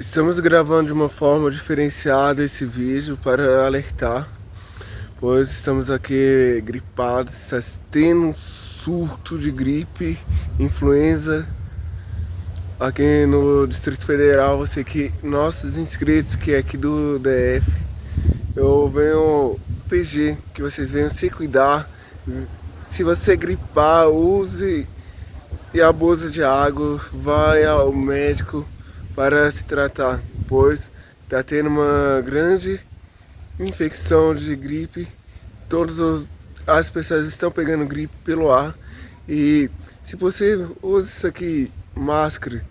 Estamos gravando de uma forma diferenciada esse vídeo para alertar, pois estamos aqui gripados, está tendo um surto de gripe, influenza aqui no Distrito Federal. Você que nossos inscritos que é aqui do DF, eu venho pedir que vocês venham se cuidar. Se você gripar, use e abuse de água, vai ao médico para se tratar, pois está tendo uma grande infecção de gripe. As pessoas estão pegando gripe pelo ar e, se possível, use isso aqui, máscara.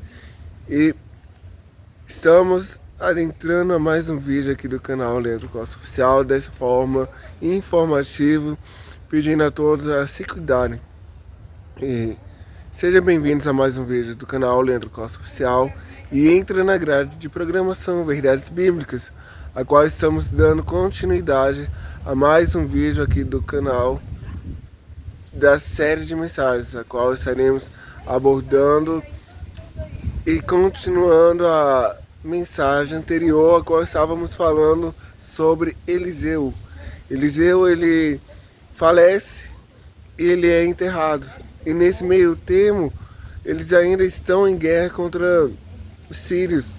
E estamos adentrando a mais um vídeo aqui do canal Leandro Costa Oficial, dessa forma informativa, pedindo a todos a se cuidarem. E sejam bem-vindos a mais um vídeo do canal Leandro Costa Oficial e entra na grade de programação Verdades Bíblicas, a qual estamos dando continuidade a mais um vídeo aqui do canal da série de mensagens, a qual estaremos abordando e continuando a mensagem anterior, a qual estávamos falando sobre Eliseu. Eliseu, ele falece e ele é enterrado. E nesse meio termo, eles ainda estão em guerra contra os sírios.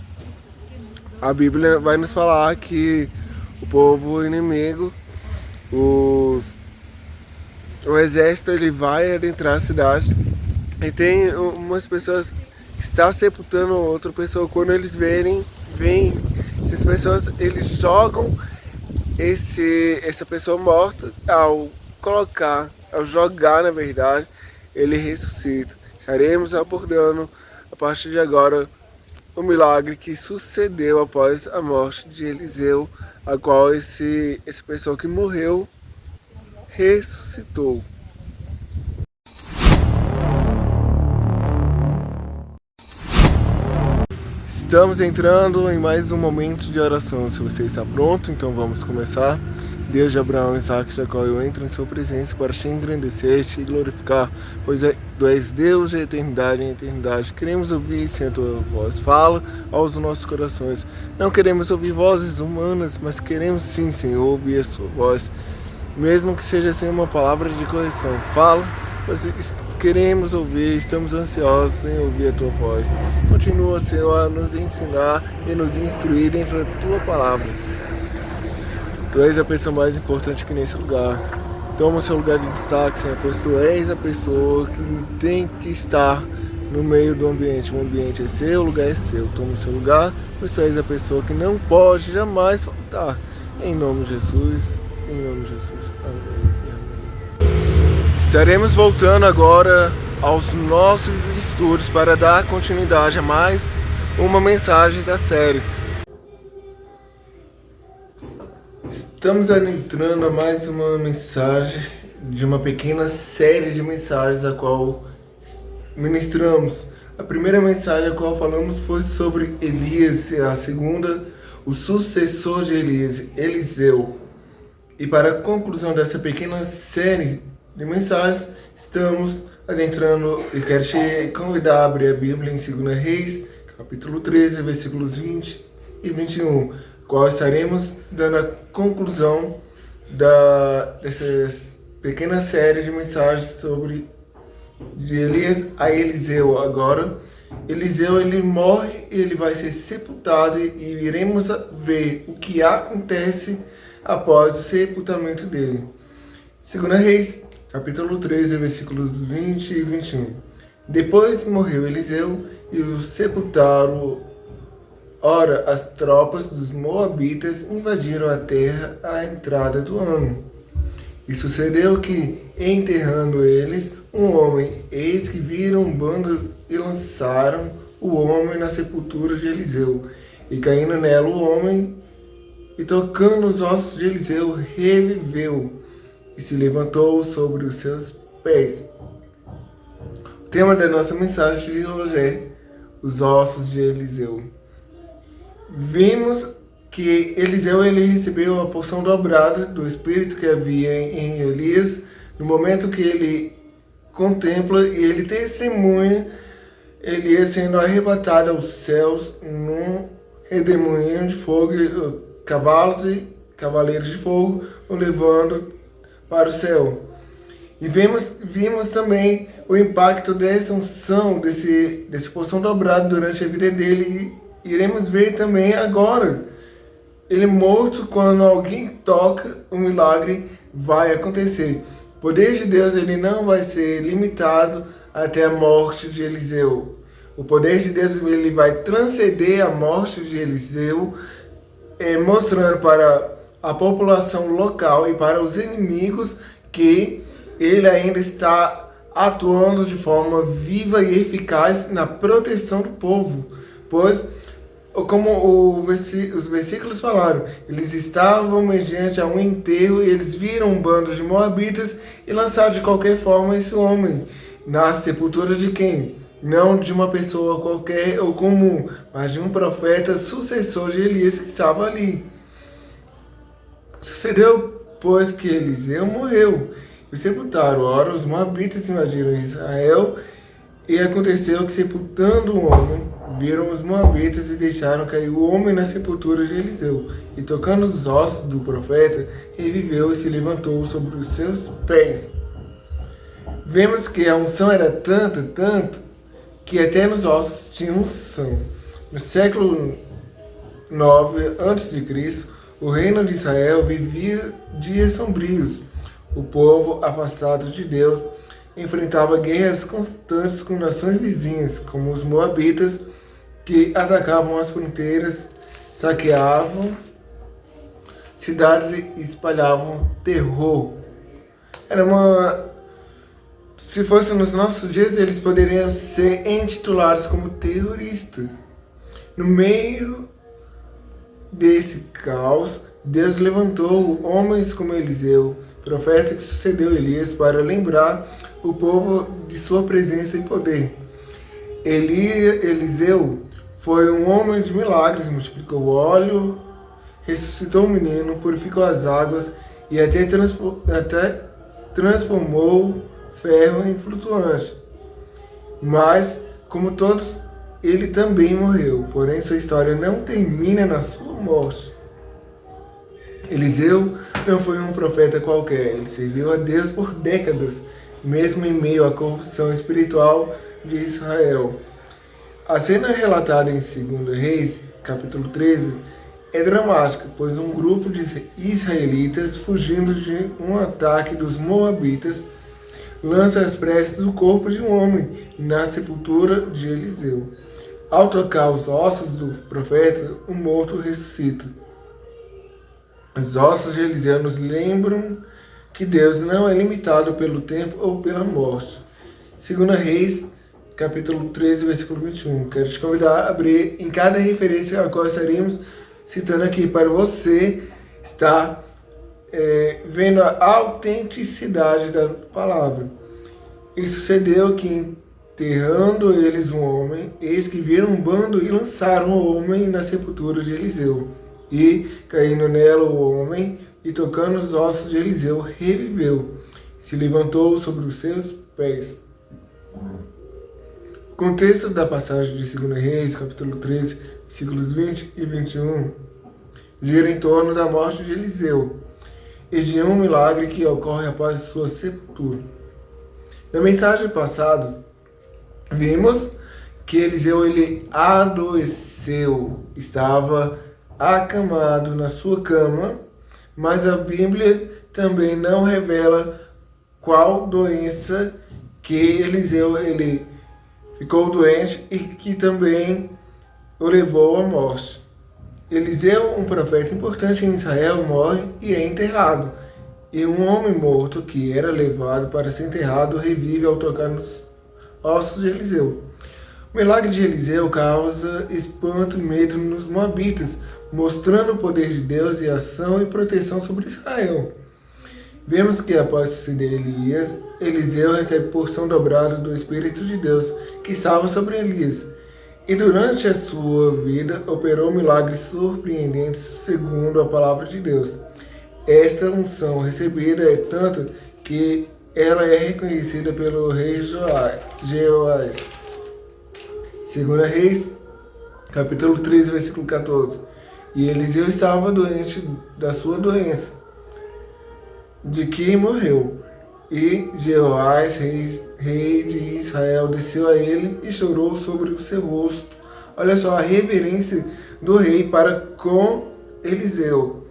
A Bíblia vai nos falar que o povo inimigo, o exército, ele vai adentrar a cidade. E tem umas pessoas que estão sepultando outra pessoa. Quando eles vêm, essas pessoas, eles jogam essa pessoa morta. Ao jogar, na verdade, ele ressuscita. Estaremos abordando a partir de agora o milagre que sucedeu após a morte de Eliseu, a qual essa pessoa que morreu ressuscitou. Estamos entrando em mais um momento de oração. Se você está pronto, então vamos começar. Deus de Abraão, Isaac e Jacó, eu entro em sua presença para te engrandecer, te glorificar, pois tu és Deus de eternidade em eternidade. Queremos ouvir, Senhor, a tua voz. Fala aos nossos corações. Não queremos ouvir vozes humanas, mas queremos sim, Senhor, ouvir a sua voz. Mesmo que seja sem uma palavra de correção. Fala, pois queremos ouvir, estamos ansiosos em ouvir a tua voz. Continua, Senhor, a nos ensinar e nos instruir dentro da tua palavra. Tu és a pessoa mais importante aqui nesse lugar. Toma o seu lugar de destaque, Senhor, pois tu és a pessoa que tem que estar no meio do ambiente. O ambiente é seu, o lugar é seu. Toma o seu lugar, pois tu és a pessoa que não pode jamais faltar. Em nome de Jesus, em nome de Jesus. Amém. Estaremos voltando agora aos nossos estudos para dar continuidade a mais uma mensagem da série. Estamos adentrando a mais uma mensagem de uma pequena série de mensagens a qual ministramos. A primeira mensagem a qual falamos foi sobre Elias, a segunda, o sucessor de Elias, Eliseu. E para a conclusão dessa pequena série de mensagens, estamos adentrando e quero te convidar a abrir a Bíblia em 2 Reis, capítulo 13, versículos 20 e 21. Qual estaremos dando a conclusão dessa pequena série de mensagens sobre de Elias a Eliseu. Agora, Eliseu, ele morre e ele vai ser sepultado e iremos ver o que acontece após o sepultamento dele. 2 Reis, capítulo 13, versículos 20 e 21. Depois morreu Eliseu e o sepultaram. Ora, as tropas dos moabitas invadiram a terra à entrada do ano. E sucedeu que, enterrando eles um homem, eis que viram um bando e lançaram o homem na sepultura de Eliseu. E caindo nela o homem, e tocando os ossos de Eliseu, reviveu, e se levantou sobre os seus pés. O tema da nossa mensagem de hoje é os ossos de Eliseu. Vimos que Eliseu, ele recebeu a porção dobrada do Espírito que havia em Elias, no momento que ele contempla e ele testemunha Elias sendo arrebatado aos céus num redemoinho de fogo, cavalos e cavaleiros de fogo, o levando para o céu. E vimos também o impacto dessa unção, desse porção dobrado durante a vida dele. E iremos ver também agora. Ele morto, quando alguém toca, o milagre vai acontecer. O poder de Deus ele não vai ser limitado até a morte de Eliseu. O poder de Deus ele vai transcender a morte de Eliseu, mostrando para a população local e para os inimigos que ele ainda está atuando de forma viva e eficaz na proteção do povo. Pois, como os versículos falaram, eles estavam mediante a um enterro e eles viram um bando de moabitas e lançaram de qualquer forma esse homem na sepultura de quem? Não de uma pessoa qualquer ou comum, mas de um profeta sucessor de Elias que estava ali. Sucedeu, pois, que Eliseu morreu e o sepultaram. Ora, os moabitas invadiram Israel, e aconteceu que, sepultando o homem, viram os moabitas e deixaram cair o homem na sepultura de Eliseu. E tocando os ossos do profeta, reviveu e se levantou sobre os seus pés. Vemos que a unção era tanto, que até nos ossos tinha unção. No século 9 a.C., o reino de Israel vivia dias sombrios. O povo, afastado de Deus, enfrentava guerras constantes com nações vizinhas, como os moabitas, que atacavam as fronteiras, saqueavam cidades e espalhavam terror. Se fosse nos nossos dias, eles poderiam ser intitulados como terroristas. No meio desse caos, Deus levantou homens como Eliseu, profeta que sucedeu Elias, para lembrar o povo de sua presença e poder. Eliseu foi um homem de milagres, multiplicou o óleo, ressuscitou o menino, purificou as águas e até transformou ferro em flutuante. Mas, como todos, ele também morreu, porém sua história não termina na sua morte. Eliseu não foi um profeta qualquer, ele serviu a Deus por décadas, mesmo em meio à corrupção espiritual de Israel. A cena relatada em 2 Reis, capítulo 13, é dramática, pois um grupo de israelitas, fugindo de um ataque dos moabitas, lança as preces do corpo de um homem na sepultura de Eliseu. Ao tocar os ossos do profeta, o morto ressuscita. Os ossos de Eliseu nos lembram que Deus não é limitado pelo tempo ou pela morte. 2 Reis, capítulo 13, versículo 21. Quero te convidar a abrir em cada referência a qual estaremos citando aqui, para você estar vendo a autenticidade da palavra. E sucedeu que, enterrando eles um homem, eis que viram um bando e lançaram o homem na sepultura de Eliseu. E, caindo nela o homem, e tocando os ossos de Eliseu, reviveu, se levantou sobre os seus pés. O contexto da passagem de 2 Reis, capítulo 13, versículos 20 e 21, gira em torno da morte de Eliseu e de um milagre que ocorre após sua sepultura. Na mensagem passada, vimos que Eliseu adoeceu, estava acamado na sua cama, mas a Bíblia também não revela qual doença que Eliseu ficou doente e que também o levou à morte. Eliseu, um profeta importante em Israel, morre e é enterrado. E um homem morto que era levado para ser enterrado revive ao tocar nos ossos de Eliseu. O milagre de Eliseu causa espanto e medo nos moabitas, mostrando o poder de Deus e ação e proteção sobre Israel. Vemos que após suceder Elias, Eliseu recebe porção dobrada do Espírito de Deus que estava sobre Elias. E durante a sua vida operou milagres surpreendentes segundo a palavra de Deus. Esta unção recebida é tanta que ela é reconhecida pelo rei Jeoás. 2 Reis, Capítulo 13, versículo 14. E Eliseu estava doente da sua doença, de que morreu. E Jeoás, rei de Israel, desceu a ele e chorou sobre o seu rosto. Olha só a reverência do rei para com Eliseu.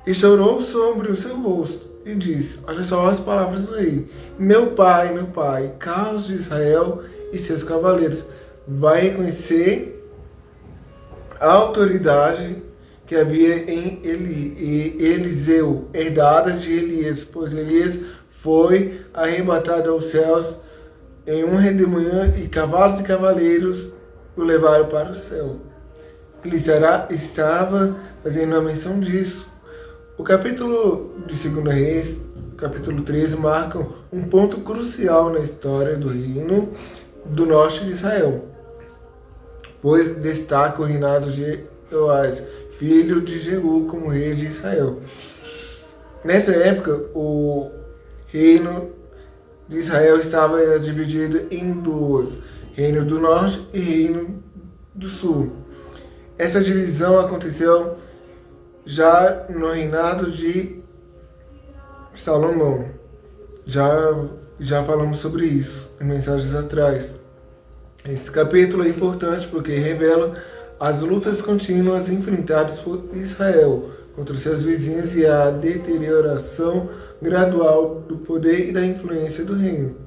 E chorou sobre o seu rosto e disse, olha só as palavras do rei: meu pai, caos de Israel e seus cavaleiros, vai reconhecer a autoridade que havia em Eliseu, herdada de Elias, pois Elias foi arrebatado aos céus em um redemoinho e cavalos e cavaleiros o levaram para o céu. Elisará estava fazendo a menção disso. O capítulo de 2 Reis, capítulo 13, marca um ponto crucial na história do reino do norte de Israel, pois destaca o reinado de Jeoás, filho de Jeú, como rei de Israel. Nessa época, o reino de Israel estava dividido em duas: reino do norte e reino do sul. Essa divisão aconteceu já no reinado de Salomão. Já falamos sobre isso em mensagens atrás. Esse capítulo é importante porque revela as lutas contínuas enfrentadas por Israel contra seus vizinhos e a deterioração gradual do poder e da influência do reino.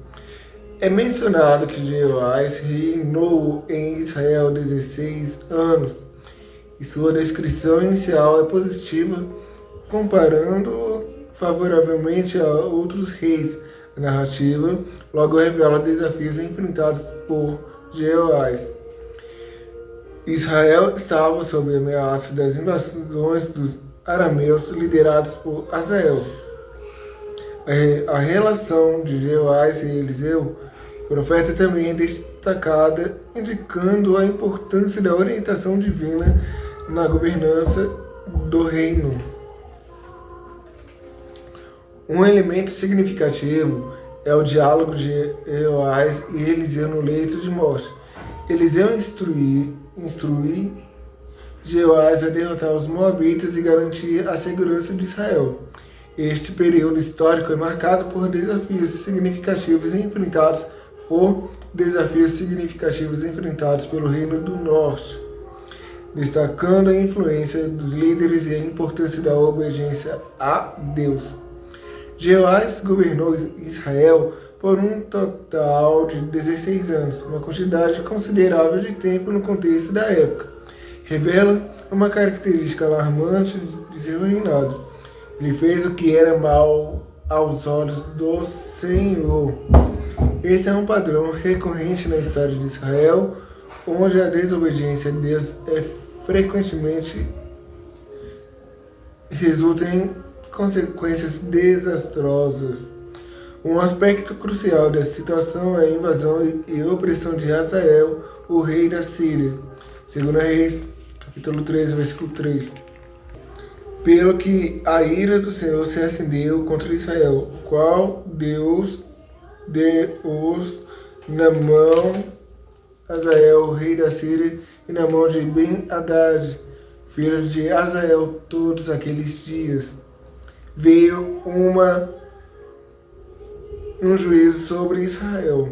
É mencionado que Jeoás reinou em Israel 16 anos, e sua descrição inicial é positiva, comparando favoravelmente a outros reis. A narrativa logo revela desafios enfrentados por Jeoás. Israel estava sob a ameaça das invasões dos arameus liderados por Hazael. A relação de Jeoás e Eliseu, profeta, também é destacada, indicando a importância da orientação divina na governança do reino. Um elemento significativo é o diálogo de Jeoás e Eliseu no leito de morte. Eliseu instrui Jeoás a derrotar os moabitas e garantir a segurança de Israel. Este período histórico é marcado por desafios significativos enfrentados pelo Reino do Norte, destacando a influência dos líderes e a importância da obediência a Deus. Jeoás governou Israel por um total de 16 anos, uma quantidade considerável de tempo no contexto da época. Revela uma característica alarmante de seu reinado: ele fez o que era mal aos olhos do Senhor. Esse é um padrão recorrente na história de Israel, onde a desobediência a Deus frequentemente resulta em consequências desastrosas. Um aspecto crucial dessa situação é a invasão e opressão de Hazael, o rei da Síria. 2 Reis, capítulo 13, versículo 3. Pelo que a ira do Senhor se acendeu contra Israel, qual Deus deu-os na mão Hazael, rei da Síria, e na mão de Ben-Hadad, filho de Hazael, todos aqueles dias. Veio um juízo sobre Israel.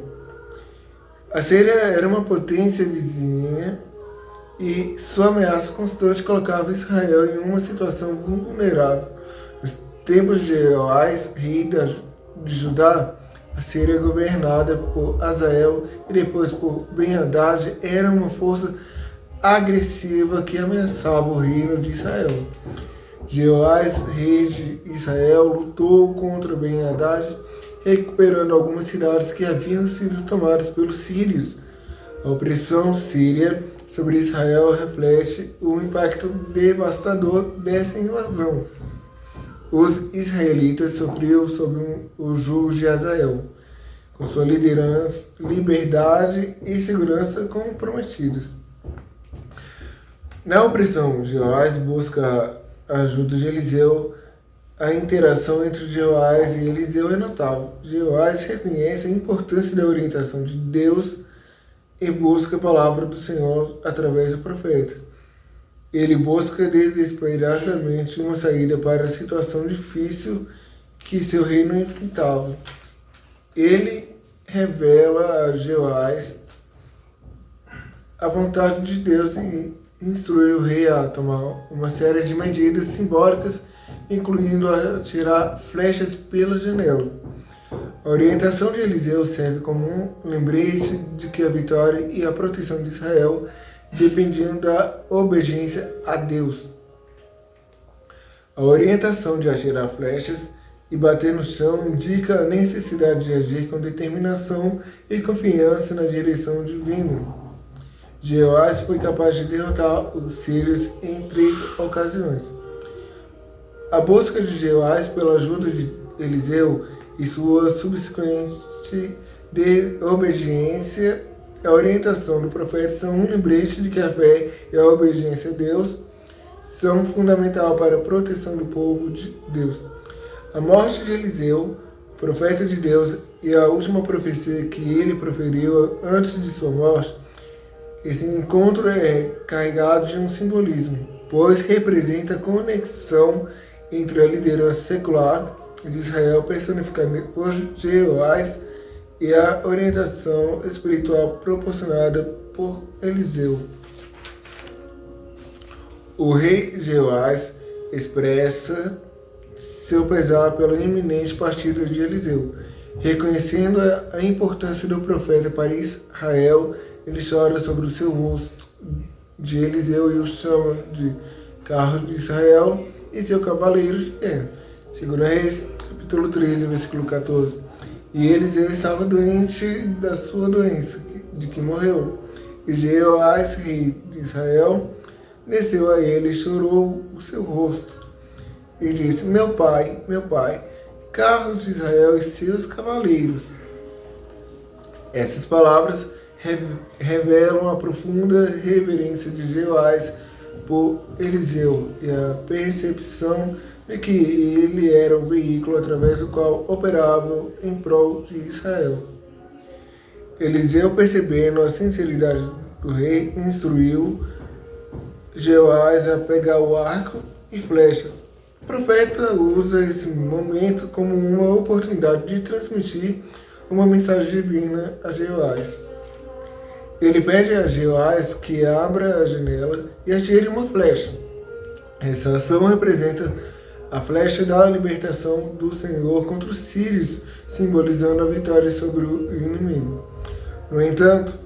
A Síria era uma potência vizinha e sua ameaça constante colocava Israel em uma situação vulnerável. Nos tempos de Jeoás, rei de Judá, a Síria, governada por Hazael e depois por Ben-Hadad, era uma força agressiva que ameaçava o reino de Israel. Jeoás, rei de Israel, lutou contra Ben-Hadad, recuperando algumas cidades que haviam sido tomadas pelos sírios. A opressão síria sobre Israel reflete o impacto devastador dessa invasão. Os israelitas sofriam sob o jugo de Hazael, com sua liderança, liberdade e segurança comprometidas. Na opressão, Jeoás busca a ajuda de Eliseu. A interação entre Jeoás e Eliseu é notável. Jeoás reconhece a importância da orientação de Deus e busca a palavra do Senhor através do profeta. Ele busca desesperadamente uma saída para a situação difícil que seu reino enfrentava. Ele revela a Jeoás a vontade de Deus e instrui o rei a tomar uma série de medidas simbólicas, incluindo atirar flechas pela janela. A orientação de Eliseu serve como um lembrete de que a vitória e a proteção de Israel dependiam da obediência a Deus. A orientação de atirar flechas e bater no chão indica a necessidade de agir com determinação e confiança na direção divina. Jeoás foi capaz de derrotar os sírios em 3 ocasiões. A busca de Jeoás pela ajuda de Eliseu e sua subsequente obediência à orientação do profeta são um lembrete de que a fé e a obediência a Deus são fundamentais para a proteção do povo de Deus. A morte de Eliseu, profeta de Deus, e a última profecia que ele proferiu antes de sua morte, esse encontro é carregado de um simbolismo, pois representa a conexão entre a liderança secular de Israel, personificada por Jeoás, e a orientação espiritual proporcionada por Eliseu. O rei Jeoás expressa seu pesar pela iminente partida de Eliseu. Reconhecendo a importância do profeta para Israel, ele chora sobre o seu rosto de Eliseu e o chama de carro de Israel e seu cavaleiro de guerra. 2 Reis, capítulo 13, versículo 14. E Eliseu estava doente da sua doença, de que morreu. E Jeoás, rei de Israel, desceu a ele e chorou o seu rosto. E disse: meu pai, carros de Israel e seus cavaleiros. Essas palavras revelam a profunda reverência de Jeoás por Eliseu e a percepção de que ele era o veículo através do qual operava em prol de Israel. Eliseu, percebendo a sinceridade do rei, instruiu Jeoás a pegar o arco e flechas. O profeta usa esse momento como uma oportunidade de transmitir uma mensagem divina a Jeoás. Ele pede a Jeoás que abra a janela e atire uma flecha. Essa ação representa a flecha da libertação do Senhor contra os sírios, simbolizando a vitória sobre o inimigo. No entanto,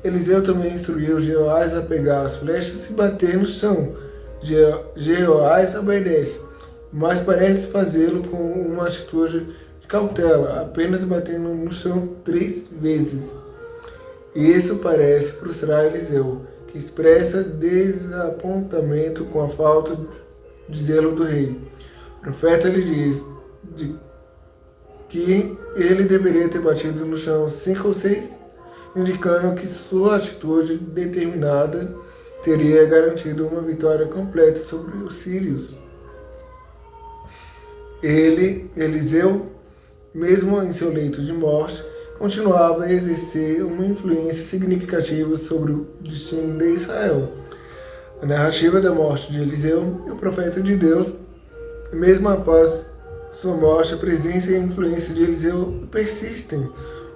Eliseu também instruiu Jeoás a pegar as flechas e bater no chão. Jeoás obedece, mas parece fazê-lo com uma atitude de cautela, apenas batendo no chão 3 vezes. E isso parece frustrar Eliseu, que expressa desapontamento com a falta de zelo do rei. O profeta lhe diz que ele deveria ter batido no chão 5 ou 6, indicando que sua atitude determinada teria garantido uma vitória completa sobre os sírios. Eliseu, mesmo em seu leito de morte, continuava a exercer uma influência significativa sobre o destino de Israel. A narrativa da morte de Eliseu e o profeta de Deus, mesmo após sua morte, a presença e a influência de Eliseu persistem.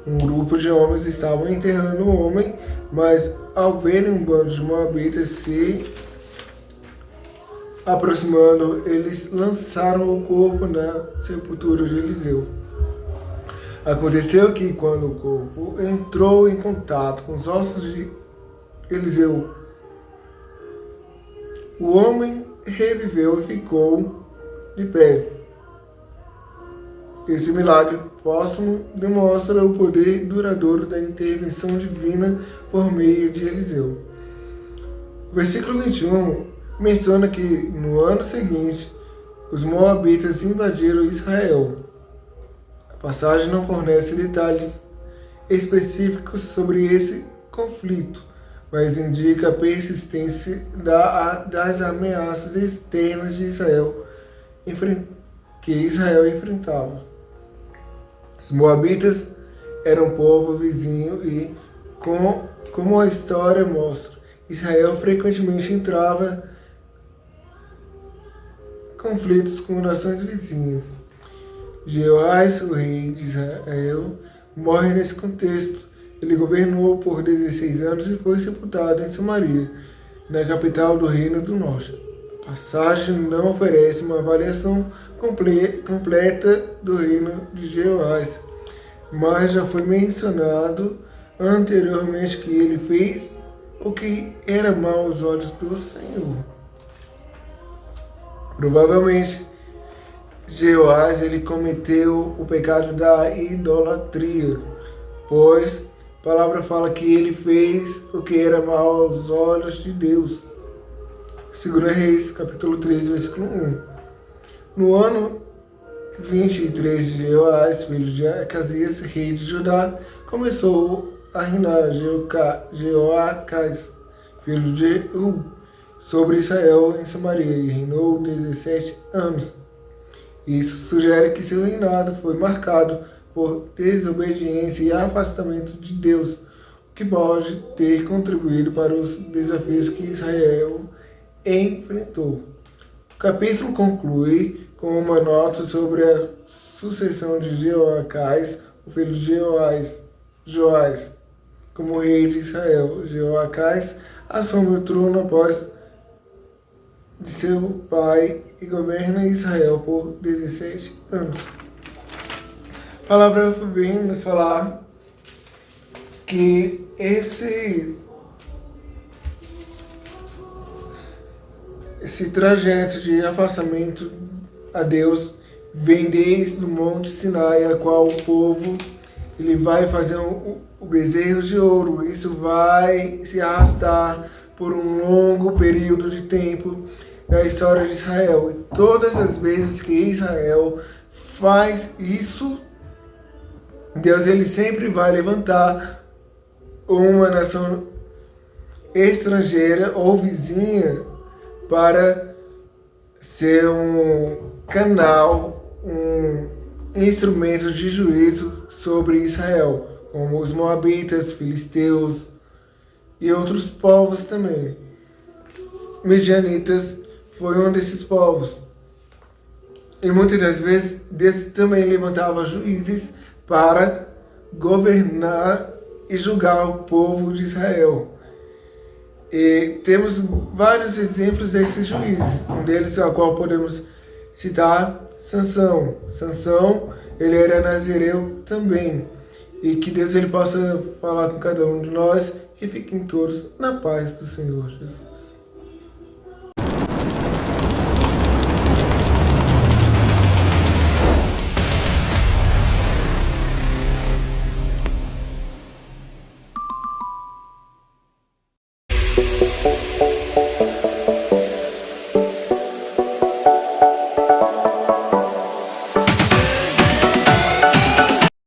Um grupo de homens estavam enterrando o homem, mas ao verem um bando de moabitas se aproximando, eles lançaram o corpo na sepultura de Eliseu. Aconteceu que, quando o corpo entrou em contato com os ossos de Eliseu, o homem reviveu e ficou de pé. Esse milagre póstumo demonstra o poder duradouro da intervenção divina por meio de Eliseu. O versículo 21 menciona que, no ano seguinte, os moabitas invadiram Israel. A passagem não fornece detalhes específicos sobre esse conflito, mas indica a persistência das ameaças externas de Israel que Israel enfrentava. Os moabitas eram um povo vizinho e Como a história mostra, Israel frequentemente entrava em conflitos com nações vizinhas. Jeoás, o rei de Israel, morre nesse contexto. Ele governou por 16 anos e foi sepultado em Samaria, na capital do Reino do Norte. A passagem não oferece uma avaliação completa do reino de Jeoás, mas já foi mencionado anteriormente que ele fez o que era mal aos olhos do Senhor. Provavelmente, Jeoás ele cometeu o pecado da idolatria, pois a palavra fala que ele fez o que era mal aos olhos de Deus. 2 Reis, capítulo 3, versículo 1. No ano 23 de Jeoás, filho de Acasias, rei de Judá, começou a reinar Jeoacás, filho de Jeú, sobre Israel em Samaria, e reinou 17 anos. Isso sugere que seu reinado foi marcado por desobediência e afastamento de Deus, o que pode ter contribuído para os desafios que Israel enfrentou. O capítulo conclui com uma nota sobre a sucessão de Jeoacás, o filho de Joás, como rei de Israel. Jeoacás assume o trono após de seu pai e governa Israel por 17 anos. A palavra vem nos falar que esse trajeto de afastamento a Deus vem desde o Monte Sinai, a qual o povo ele vai fazer o bezerro de ouro. Isso vai se arrastar por um longo período de tempo na história de Israel. E todas as vezes que Israel faz isso, Deus ele sempre vai levantar uma nação estrangeira ou vizinha para ser um canal, um instrumento de juízo sobre Israel, como os moabitas, filisteus e outros povos também. Midianitas foi um desses povos. E muitas das vezes Deus também levantava juízes para governar e julgar o povo de Israel. E temos vários exemplos desses juízes. Um deles, a qual podemos citar, Sansão. Sansão, ele era nazireu também. E que Deus ele possa falar com cada um de nós e fiquem todos na paz do Senhor Jesus.